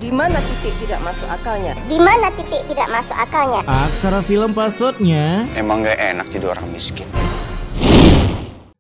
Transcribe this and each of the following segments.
Di mana titik tidak masuk akalnya? Di mana titik tidak masuk akalnya? Aksara film passwordnya. Emang gak enak jadi orang miskin.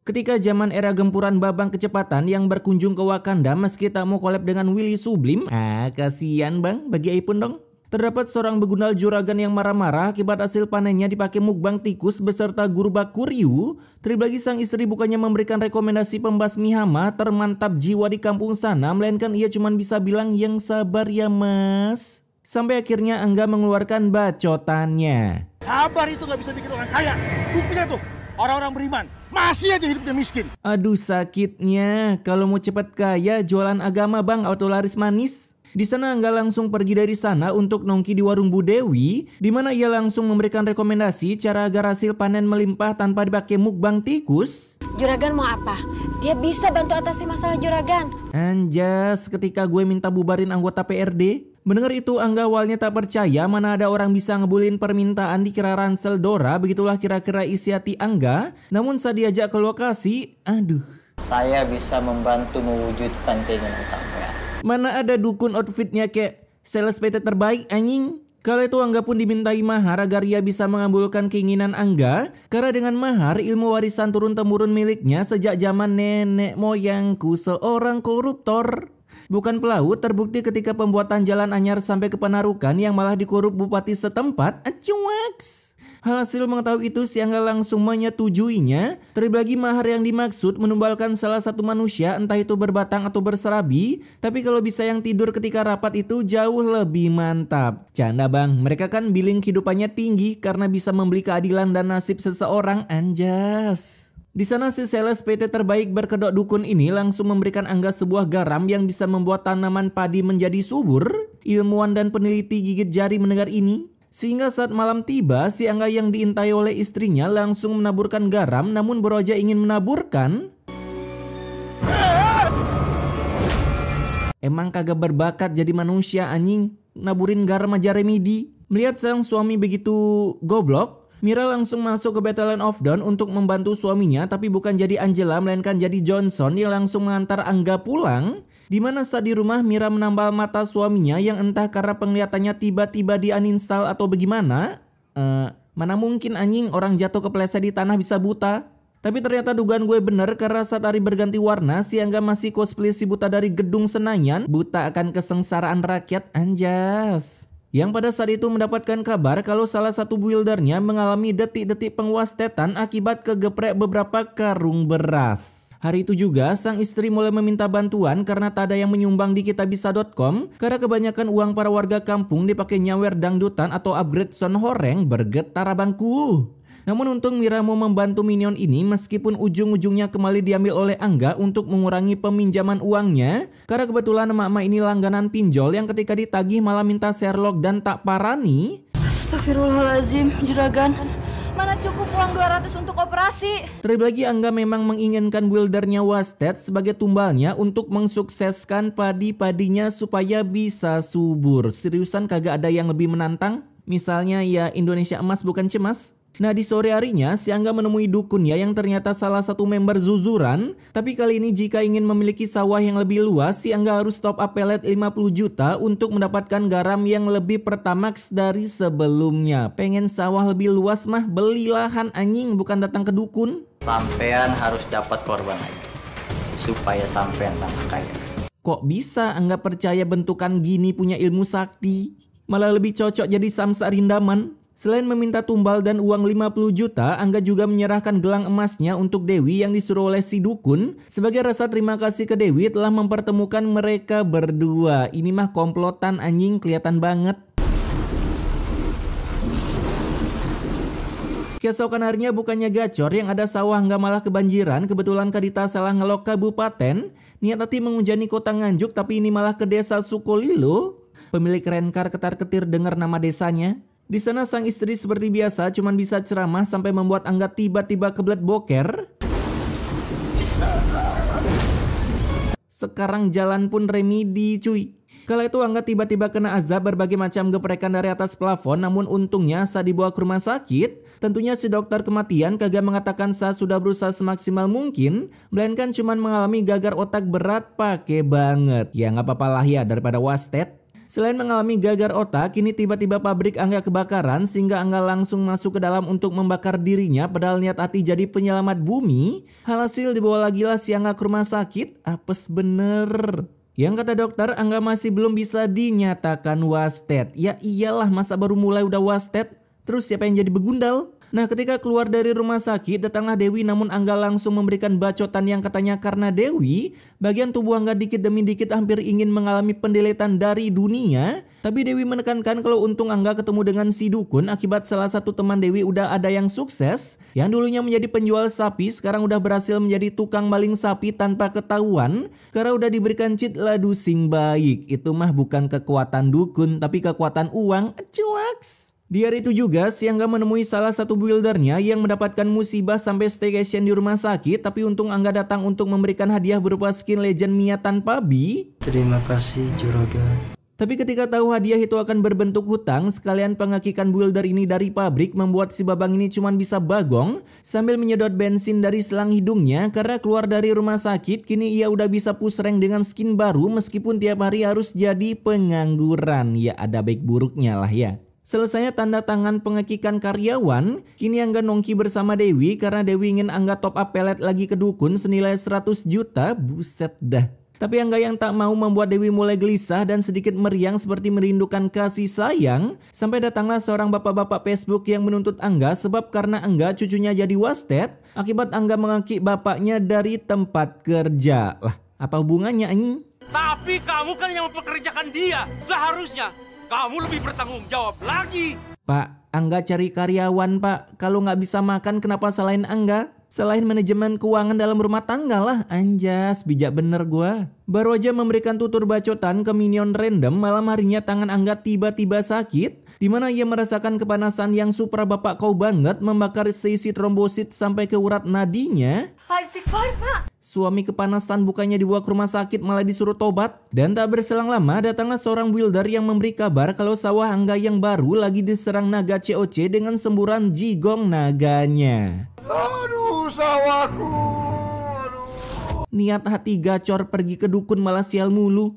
Ketika zaman era gempuran babang kecepatan yang berkunjung ke Wakanda meski tak mau collab dengan Willy Sublim. Kasihan bang, bagi iPhone dong. Terdapat seorang begundal juragan yang marah-marah akibat hasil panennya dipakai mukbang tikus beserta guru bakuryu. Terlebih lagi sang istri bukannya memberikan rekomendasi pembasmi hama termantap jiwa di kampung sana, melainkan ia cuma bisa bilang yang sabar ya mas. Sampai akhirnya Angga mengeluarkan bacotannya. Sabar itu gak bisa bikin orang kaya. Buktinya tuh, orang-orang beriman masih aja hidupnya miskin. Aduh sakitnya, kalau mau cepat kaya jualan agama bang atau laris manis. Di sana Angga langsung pergi dari sana untuk nongki di warung Bu Dewi, di mana ia langsung memberikan rekomendasi cara agar hasil panen melimpah tanpa dipakai mukbang tikus. Juragan mau apa? Dia bisa bantu atasi masalah juragan. Anjas, ketika gue minta bubarin anggota PRD. Mendengar itu Angga awalnya tak percaya mana ada orang bisa ngebulin permintaan dikira ransel Dora, begitulah kira-kira isi hati Angga. Namun saat diajak ke lokasi, aduh. Saya bisa membantu mewujudkan keinginan sampean. Mana ada dukun outfitnya kayak sales PT terbaik anjing. Kala itu Angga pun dimintai mahar agar ia bisa mengabulkan keinginan Angga. Karena dengan mahar ilmu warisan turun-temurun miliknya sejak zaman nenek moyangku seorang koruptor. Bukan pelaut, terbukti ketika pembuatan jalan anyar sampai ke Penarukan yang malah dikorup bupati setempat. Acuaks. Hasil mengetahui itu si Angga langsung menyetujuinya. Terlebih lagi mahar yang dimaksud menumbalkan salah satu manusia, entah itu berbatang atau berserabi. Tapi kalau bisa yang tidur ketika rapat itu jauh lebih mantap. Canda bang, mereka kan billing kehidupannya tinggi karena bisa membeli keadilan dan nasib seseorang. Anjas. Di sana si sales PT terbaik berkedok dukun ini langsung memberikan Angga sebuah garam yang bisa membuat tanaman padi menjadi subur. Ilmuwan dan peneliti gigit jari mendengar ini. Sehingga saat malam tiba, si Angga yang diintai oleh istrinya langsung menaburkan garam, namun beroja ingin menaburkan. Emang kagak berbakat jadi manusia anjing, naburin garam aja remedi. Melihat sang suami begitu goblok, Mira langsung masuk ke Battalion of Dawn untuk membantu suaminya, tapi bukan jadi Angela melainkan jadi Johnson yang langsung mengantar Angga pulang. Dimana saat di rumah Mira menambal mata suaminya yang entah karena penglihatannya tiba-tiba di uninstall atau bagaimana. Mana mungkin anjing orang jatuh kepleset di tanah bisa buta. Tapi ternyata dugaan gue bener karena saat hari berganti warna si Angga masih cosplay si buta dari gedung Senayan. Buta akan kesengsaraan rakyat anjas. Yang pada saat itu mendapatkan kabar kalau salah satu buildernya mengalami detik-detik penguastetan akibat kegeprek beberapa karung beras. Hari itu juga sang istri mulai meminta bantuan karena tak ada yang menyumbang di kitabisa.com karena kebanyakan uang para warga kampung dipakai nyawer dangdutan atau upgrade sound horeng. Bergetar abangku. Namun untung Mira mau membantu minion ini meskipun ujung-ujungnya kembali diambil oleh Angga untuk mengurangi peminjaman uangnya. Karena kebetulan emak-emak ini langganan pinjol yang ketika ditagih malah minta Sherlock dan tak parani. Astagfirullahaladzim, juragan. Mana cukup uang 200 untuk operasi. Terlebih lagi Angga memang menginginkan buildernya Wasted sebagai tumbalnya untuk mensukseskan padi-padinya supaya bisa subur. Seriusan kagak ada yang lebih menantang? Misalnya ya Indonesia emas bukan cemas. Nah di sore harinya si Angga menemui dukunnya yang ternyata salah satu member Zuzuran. Tapi kali ini jika ingin memiliki sawah yang lebih luas si Angga harus top up pelet 50 juta untuk mendapatkan garam yang lebih pertamax dari sebelumnya. Pengen sawah lebih luas mah beli lahan anjing bukan datang ke dukun. Sampean harus dapat korban lagi supaya sampean tambah kaya. Kok bisa Angga percaya bentukan gini punya ilmu sakti? Malah lebih cocok jadi Samsa Rindaman. Selain meminta tumbal dan uang 50 juta, Angga juga menyerahkan gelang emasnya untuk Dewi yang disuruh oleh si dukun. Sebagai rasa terima kasih ke Dewi telah mempertemukan mereka berdua. Ini mah komplotan anjing kelihatan banget. Keesokan harinya bukannya gacor yang ada sawah Angga malah kebanjiran. Kebetulan Kadita salah ngelok kabupaten. Niat hati menghujani kota Nganjuk tapi ini malah ke desa Sukolilo. Pemilik rencar ketar-ketir dengar nama desanya. Di sana sang istri seperti biasa cuman bisa ceramah sampai membuat Angga tiba-tiba kebelet boker. Sekarang jalan pun remedi cuy. Kala itu Angga tiba-tiba kena azab berbagai macam geprekan dari atas plafon. Namun untungnya saat dibawa ke rumah sakit, tentunya si dokter kematian kagak mengatakan Sa sudah berusaha semaksimal mungkin, melainkan cuman mengalami gagar otak berat pake banget. Ya nggak apa-apa lah ya daripada wasted. Selain mengalami gagar otak, kini tiba-tiba pabrik Angga kebakaran sehingga Angga langsung masuk ke dalam untuk membakar dirinya padahal niat hati jadi penyelamat bumi. Alhasil dibawa lagi lah si Angga ke rumah sakit. Apes bener. Yang kata dokter, Angga masih belum bisa dinyatakan wasted. Ya iyalah, masa baru mulai udah wasted? Terus siapa yang jadi begundal? Nah, ketika keluar dari rumah sakit, datanglah Dewi namun Angga langsung memberikan bacotan yang katanya karena Dewi, bagian tubuh Angga dikit demi dikit hampir ingin mengalami pendeletan dari dunia. Tapi Dewi menekankan kalau untung Angga ketemu dengan si dukun akibat salah satu teman Dewi udah ada yang sukses. Yang dulunya menjadi penjual sapi, sekarang udah berhasil menjadi tukang maling sapi tanpa ketahuan. Karena udah diberikan cheat ladu sing baik. Itu mah bukan kekuatan dukun, tapi kekuatan uang. Cuaks. Di hari itu juga, si Angga menemui salah satu buildernya yang mendapatkan musibah sampai staycation di rumah sakit. Tapi untung Angga datang untuk memberikan hadiah berupa skin legend Mia tanpa Bi. Terima kasih Juragan. Tapi ketika tahu hadiah itu akan berbentuk hutang, sekalian pengakikan builder ini dari pabrik membuat si babang ini cuma bisa bagong sambil menyedot bensin dari selang hidungnya. Karena keluar dari rumah sakit, kini ia udah bisa push rank dengan skin baru meskipun tiap hari harus jadi pengangguran. Ya ada baik buruknya lah ya. Selesainya tanda tangan pengakikan karyawan, kini Angga nongki bersama Dewi karena Dewi ingin Angga top up pelet lagi ke dukun senilai 100 juta. Buset dah. Tapi Angga yang tak mau membuat Dewi mulai gelisah dan sedikit meriang seperti merindukan kasih sayang. Sampai datanglah seorang bapak-bapak Facebook yang menuntut Angga sebab karena Angga cucunya jadi wasted akibat Angga mengaki bapaknya dari tempat kerja. Lah, apa hubungannya anjing? Tapi kamu kan yang mempekerjakan dia. Seharusnya kamu lebih bertanggung jawab lagi. Pak, Angga cari karyawan pak. Kalau nggak bisa makan kenapa salahin Angga? Selain manajemen keuangan dalam rumah tangga lah. Anjas, bijak bener gua. Baru aja memberikan tutur bacotan ke minion random, malam harinya tangan Angga tiba-tiba sakit. Dimana ia merasakan kepanasan yang supra bapak kau banget membakar seisi trombosit sampai ke urat nadinya. Istighfar, Pak. Suami kepanasan bukannya dibawa ke rumah sakit malah disuruh tobat. Dan tak berselang lama datanglah seorang builder yang memberi kabar kalau sawah Angga yang baru lagi diserang naga COC dengan semburan jigong naganya. Aduh, sawahku. Niat hati gacor pergi ke dukun malah sial mulu.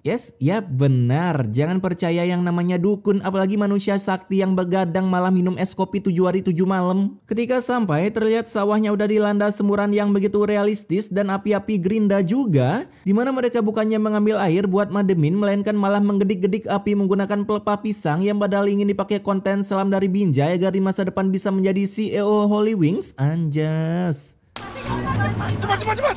Yes, ya benar. Jangan percaya yang namanya dukun, apalagi manusia sakti yang begadang malah minum es kopi 7 hari 7 malam. Ketika sampai, terlihat sawahnya udah dilanda semburan yang begitu realistis dan api-api gerinda juga. Dimana mereka bukannya mengambil air buat mademin, melainkan malah menggedik-gedik api menggunakan pelepah pisang yang padahal ingin dipakai konten selam dari Binjai agar di masa depan bisa menjadi CEO Holy Wings. Anjas. Cepat.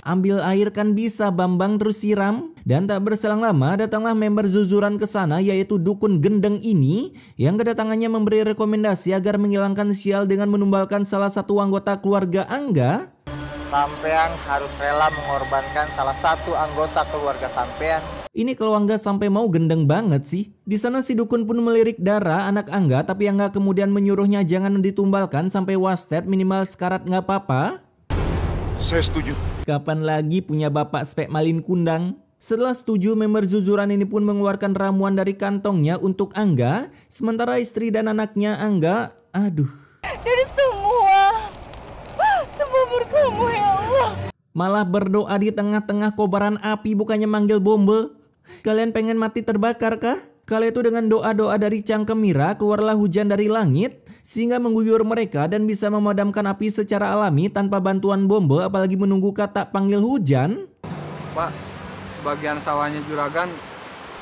Ambil air kan bisa Bambang, terus siram. Dan tak berselang lama datanglah member Zuzuran ke sana yaitu dukun gendeng ini yang kedatangannya memberi rekomendasi agar menghilangkan sial dengan menumbalkan salah satu anggota keluarga Angga. Sampean harus rela mengorbankan salah satu anggota keluarga sampean. Ini kalau Angga sampai mau gendeng banget sih. Di sana si dukun pun melirik darah anak Angga, tapi Angga kemudian menyuruhnya jangan ditumbalkan sampai wasted, minimal sekarat nggak apa-apa. Saya setuju. Kapan lagi punya bapak spek malin kundang? Setelah setuju, member Zuzuran ini pun mengeluarkan ramuan dari kantongnya untuk Angga. Sementara istri dan anaknya Angga, aduh. Dari semua berkamu ya Allah. Malah berdoa di tengah-tengah kobaran api bukannya manggil bombe. Kalian pengen mati terbakar kah? Kala itu dengan doa-doa dari cangkem Mira keluarlah hujan dari langit sehingga mengguyur mereka dan bisa memadamkan api secara alami tanpa bantuan bombe apalagi menunggu kata panggil hujan. Pak, sebagian sawahnya Juragan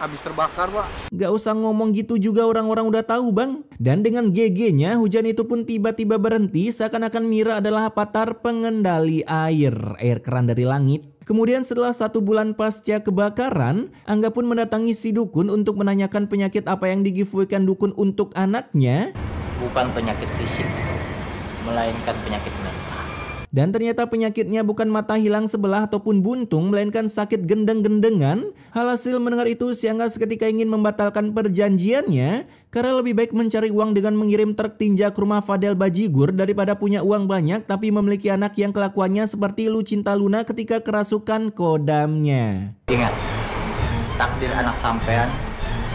habis terbakar pak. Gak usah ngomong gitu juga, orang-orang udah tahu bang. Dan dengan GG-nya hujan itu pun tiba-tiba berhenti seakan-akan Mira adalah avatar pengendali air keran dari langit. Kemudian setelah 1 bulan pasca kebakaran, Angga pun mendatangi si dukun untuk menanyakan penyakit apa yang di-giveaway-kan dukun untuk anaknya. Bukan penyakit fisik, melainkan penyakit mental. Dan ternyata penyakitnya bukan mata hilang sebelah ataupun buntung, melainkan sakit gendeng-gendengan. Hasil mendengar itu, si Angga seketika ingin membatalkan perjanjiannya karena lebih baik mencari uang dengan mengirim truk tinja ke rumah Fadel Bajigur daripada punya uang banyak tapi memiliki anak yang kelakuannya seperti Lucinta Luna ketika kerasukan kodamnya. Ingat, takdir anak sampean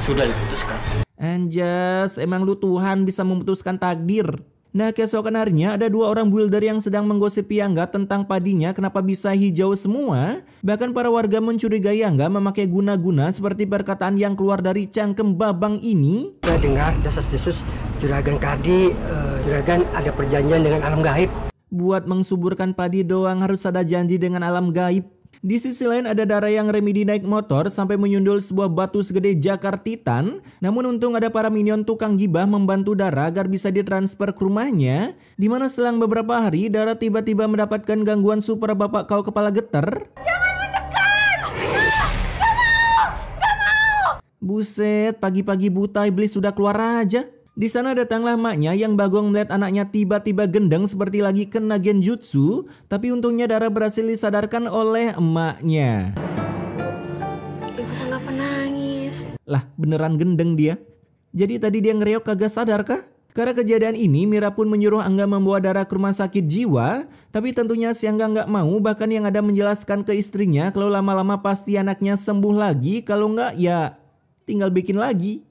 sudah diputuskan. Anjas, emang lu Tuhan bisa memutuskan takdir? Nah, keesokan harinya ada 2 orang builder yang sedang menggosipi Angga tentang padinya kenapa bisa hijau semua. Bahkan para warga mencurigai Angga memakai guna-guna seperti perkataan yang keluar dari cangkem Babang ini. Saya dengar desas-desus Juragan Kardi, Juragan ada perjanjian dengan alam gaib. Buat mengsuburkan padi doang harus ada janji dengan alam gaib. Di sisi lain ada Dara yang remedi naik motor sampai menyundul sebuah batu segede Jakartitan. Namun untung ada para minion tukang gibah membantu Dara agar bisa ditransfer ke rumahnya. Dimana selang beberapa hari Dara tiba-tiba mendapatkan gangguan super bapak kau kepala getar. Jangan mendekat! Gak mau! Buset, pagi-pagi buta iblis sudah keluar aja. Di sana datanglah maknya yang bagong melihat anaknya tiba-tiba gendeng seperti lagi kena genjutsu. Tapi untungnya Dara berhasil disadarkan oleh emaknya. Ibu kenapa nangis? Lah beneran gendeng dia. Jadi tadi dia ngereok kagak sadar kah? Karena kejadian ini Mira pun menyuruh Angga membawa Dara ke rumah sakit jiwa. Tapi tentunya si Angga nggak mau, bahkan yang ada menjelaskan ke istrinya kalau lama-lama pasti anaknya sembuh lagi. Kalau nggak ya tinggal bikin lagi.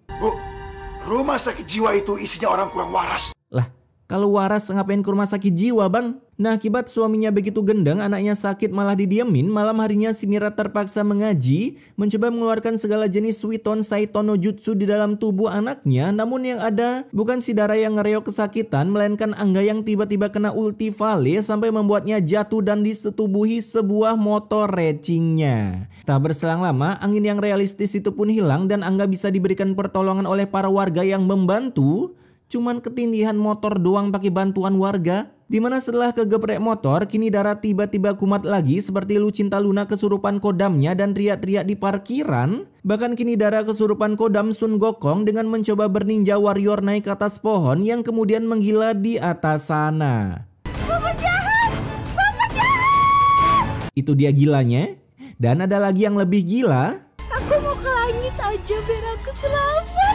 Rumah sakit jiwa itu isinya orang kurang waras. Lah, kalau waras ngapain ke rumah sakit jiwa, Bang? Nah, akibat suaminya begitu gendeng, anaknya sakit malah didiemin. Malam harinya si Mira terpaksa mengaji, mencoba mengeluarkan segala jenis Suiton Saiton no Jutsu di dalam tubuh anaknya. Namun yang ada bukan si Dara yang ngereok kesakitan, melainkan Angga yang tiba-tiba kena ulti Vale sampai membuatnya jatuh dan disetubuhi sebuah motor racingnya. Tak berselang lama, angin yang realistis itu pun hilang dan Angga bisa diberikan pertolongan oleh para warga yang membantu. Cuman ketindihan motor doang pakai bantuan warga. Dimana setelah kegeprek motor, kini Dara tiba-tiba kumat lagi seperti Lucinta Luna kesurupan kodamnya dan teriak-teriak di parkiran. Bahkan kini Dara kesurupan kodam Sun Gokong dengan mencoba berninja warrior naik ke atas pohon yang kemudian menggila di atas sana. Bapak jahat! Bapak jahat! Itu dia gilanya. Dan ada lagi yang lebih gila. Aku mau ke langit aja biar aku selamat.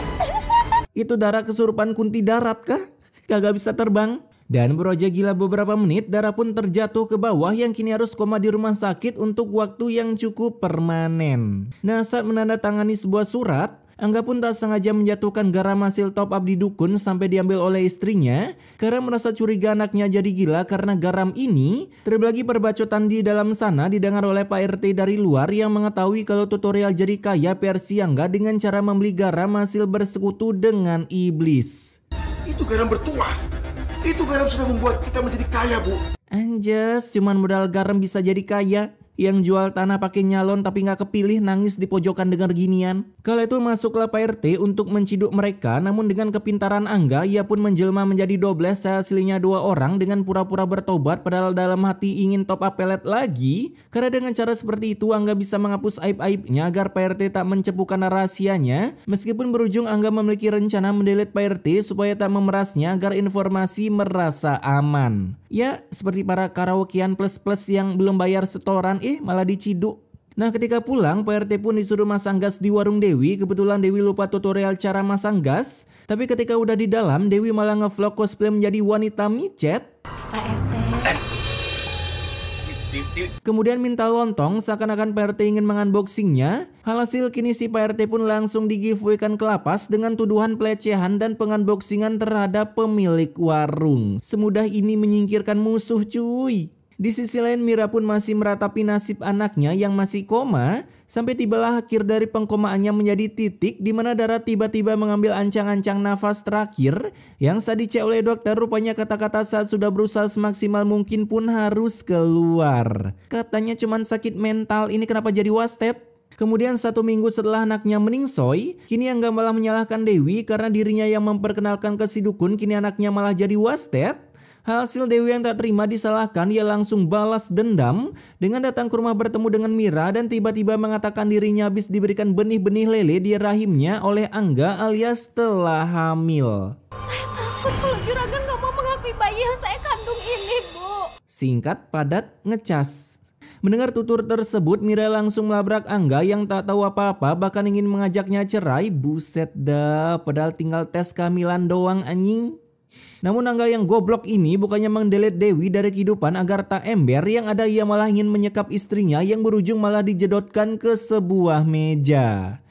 Itu Dara kesurupan kunti darat kah? Kagak bisa terbang. Dan beroja gila beberapa menit, Dara pun terjatuh ke bawah yang kini harus koma di rumah sakit untuk waktu yang cukup permanen. Nah, saat menandatangani sebuah surat, Angga pun tak sengaja menjatuhkan garam hasil top up di dukun sampai diambil oleh istrinya karena merasa curiga anaknya jadi gila karena garam ini. Terbagi perbacotan di dalam sana didengar oleh Pak RT dari luar yang mengetahui kalau tutorial jadi kaya versi Angga dengan cara membeli garam hasil bersekutu dengan iblis. Itu garam bertuah. Itu garam sudah membuat kita menjadi kaya, Bu. Anjas, cuman modal garam bisa jadi kaya. Yang jual tanah pakai nyalon tapi nggak kepilih nangis di pojokan dengar ginian. Kala itu masuklah Pak RT untuk menciduk mereka, namun dengan kepintaran Angga ia pun menjelma menjadi dobles hasilnya 2 orang dengan pura-pura bertobat padahal dalam hati ingin top up pelet lagi. Karena dengan cara seperti itu Angga bisa menghapus aib-aibnya agar Pak RT tak mencepukan rahasianya. Meskipun berujung Angga memiliki rencana mendelete Pak RT supaya tak memerasnya agar informasi merasa aman. Ya, seperti para karaokean plus-plus yang belum bayar setoran malah diciduk. Nah, ketika pulang Pak RT pun disuruh masang gas di warung Dewi. Kebetulan Dewi lupa tutorial cara masang gas. Tapi ketika udah di dalam, Dewi malah ngevlog cosplay menjadi wanita micet. Pak RT. Kemudian minta lontong seakan-akan Pak RT ingin mengunboxingnya. Alhasil kini si Pak RT pun langsung di-giveaway-kan ke lapas dengan tuduhan pelecehan dan pengunboxingan terhadap pemilik warung. Semudah ini menyingkirkan musuh, cuy. Di sisi lain Mira pun masih meratapi nasib anaknya yang masih koma sampai tibalah akhir dari pengkomaannya menjadi titik di mana Dara tiba-tiba mengambil ancang-ancang nafas terakhir yang saat dicek oleh dokter rupanya kata-kata saat sudah berusaha semaksimal mungkin pun harus keluar. Katanya cuman sakit mental, ini kenapa jadi wasted? Kemudian 1 minggu setelah anaknya meningsoy, kini Angga malah menyalahkan Dewi karena dirinya yang memperkenalkan ke si dukun, kini anaknya malah jadi wasted. Hasil Dewi yang tak terima disalahkan, ia langsung balas dendam dengan datang ke rumah bertemu dengan Mira dan tiba-tiba mengatakan dirinya habis diberikan benih-benih lele di rahimnya oleh Angga alias telah hamil. Saya takut kalau Juragan gak mau mengakui bayi yang saya kandung ini, Bu. Singkat, padat, ngecas. Mendengar tutur tersebut, Mira langsung melabrak Angga yang tak tahu apa-apa bahkan ingin mengajaknya cerai. Buset dah, padahal tinggal tes kehamilan doang anjing. Namun Angga yang goblok ini bukannya mendelete Dewi dari kehidupan agar tak ember, yang ada ia malah ingin menyekap istrinya yang berujung malah dijedotkan ke sebuah meja.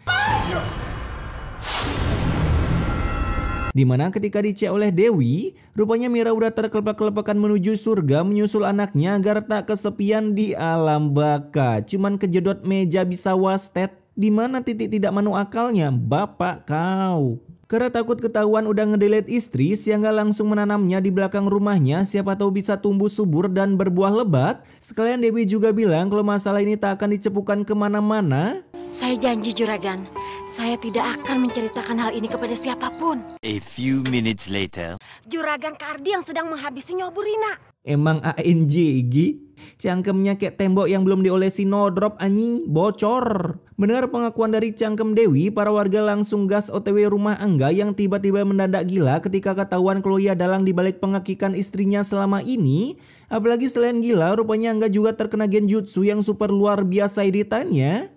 Dimana ketika dicek oleh Dewi, rupanya Mira udah terkelepak-kelepakan menuju surga menyusul anaknya agar tak kesepian di alam baka. Cuman kejedot meja bisa wasted. Dimana titik tidak manu akalnya, bapak kau. Karena takut ketahuan udah ngedelete istri, Siangga langsung menanamnya di belakang rumahnya, siapa tahu bisa tumbuh subur dan berbuah lebat. Sekalian Dewi juga bilang kalau masalah ini tak akan dicepukan kemana-mana. Saya janji Juragan, saya tidak akan menceritakan hal ini kepada siapapun. A few minutes later. Juragan Kardi yang sedang menghabisi Nyobu Rina. Emang ANJG? Cangkemnya kayak tembok yang belum diolesi no-drop anjing, bocor. Mendengar pengakuan dari cangkem Dewi, para warga langsung gas OTW rumah Angga yang tiba-tiba mendadak gila ketika ketahuan kalau ia dalang dibalik pengakikan istrinya selama ini. Apalagi selain gila, rupanya Angga juga terkena genjutsu yang super luar biasa editannya.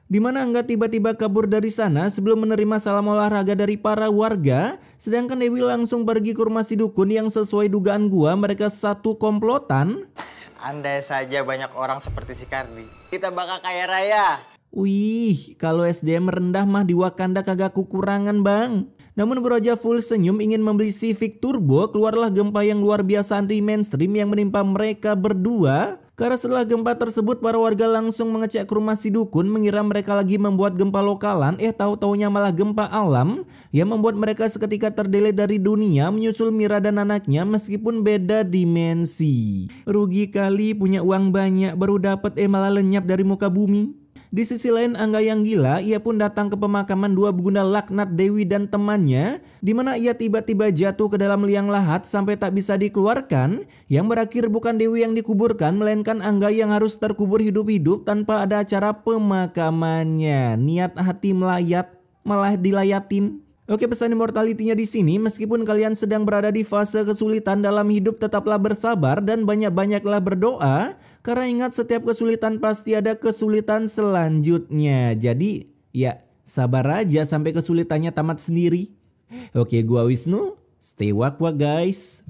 Dimana Angga tiba-tiba kabur dari sana sebelum menerima salam olahraga dari para warga. Sedangkan Dewi langsung pergi ke rumah si dukun yang sesuai dugaan gua mereka satu komplotan. Andai saja banyak orang seperti si Kardi, kita bakal kaya raya. Wih, kalau SDM rendah mah di Wakanda kagak kekurangan bang. Namun Broja full senyum ingin membeli Civic Turbo, keluarlah gempa yang luar biasa anti mainstream yang menimpa mereka berdua. Karena setelah gempa tersebut para warga langsung mengecek ke rumah si dukun mengira mereka lagi membuat gempa lokalan, tahu-taunya malah gempa alam yang membuat mereka seketika terdelete dari dunia menyusul Mira dan anaknya meskipun beda dimensi. Rugi kali punya uang banyak baru dapet malah lenyap dari muka bumi. Di sisi lain Angga yang gila, ia pun datang ke pemakaman dua begunda laknat Dewi dan temannya, di mana ia tiba-tiba jatuh ke dalam liang lahat sampai tak bisa dikeluarkan, yang berakhir bukan Dewi yang dikuburkan, melainkan Angga yang harus terkubur hidup-hidup tanpa ada acara pemakamannya. Niat hati melayat, malah dilayatin. Oke, pesan immortality-nya di sini, meskipun kalian sedang berada di fase kesulitan dalam hidup, tetaplah bersabar dan banyak-banyaklah berdoa. Karena ingat, setiap kesulitan pasti ada kesulitan selanjutnya. Jadi, ya sabar aja sampai kesulitannya tamat sendiri. Oke, gua Wisnu. Stay wak-wak guys.